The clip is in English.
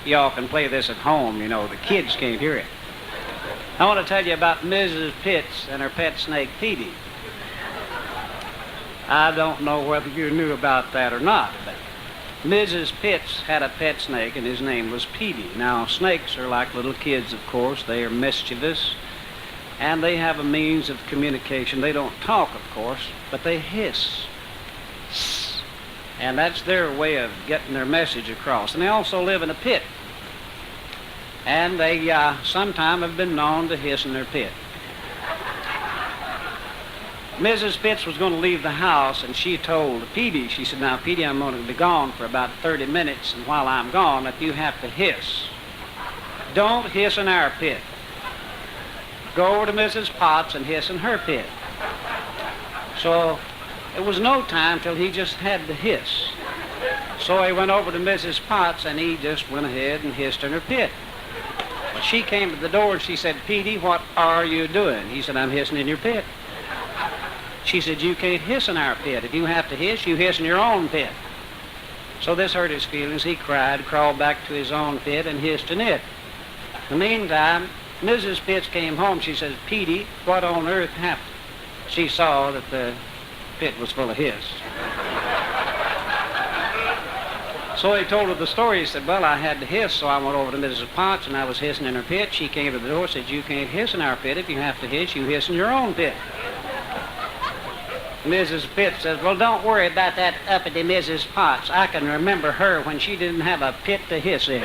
y'all can play this at home, you know, the kids can't hear it. I want to tell you about Mrs. Pitts and her pet snake, Petey. I don't know whether you knew about that or not, but Mrs. Pitts had a pet snake, and his name was Petey. Now, snakes are like little kids, of course. They are mischievous, and they have a means of communication. They don't talk, of course, but they hiss. And that's their way of getting their message across. And they also live in a pit. And they sometime have been known to hiss in their pit. Mrs. Pitts was going to leave the house, and she told Petey, she said, now, Petey, I'm going to be gone for about 30 minutes, and while I'm gone, if you have to hiss, don't hiss in our pit. Go over to Mrs. Potts and hiss in her pit. So it was no time till he just had to hiss. So he went over to Mrs. Potts, and he just went ahead and hissed in her pit. But she came to the door, and she said, Petey, what are you doing? He said, I'm hissing in your pit. She said, you can't hiss in our pit. If you have to hiss, you hiss in your own pit. So this hurt his feelings. He cried, crawled back to his own pit, and hissed in it. In the meantime, Mrs. Pitts came home. She says, Petey, what on earth happened? She saw that the pit was full of hiss. So he told her the story. He said, well, I had to hiss, so I went over to Mrs. Potts, and I was hissing in her pit. She came to the door and said, you can't hiss in our pit. If you have to hiss, you hiss in your own pit. Mrs. Pitts says, well, don't worry about that uppity Mrs. Potts. I can remember her when she didn't have a pit to hiss in.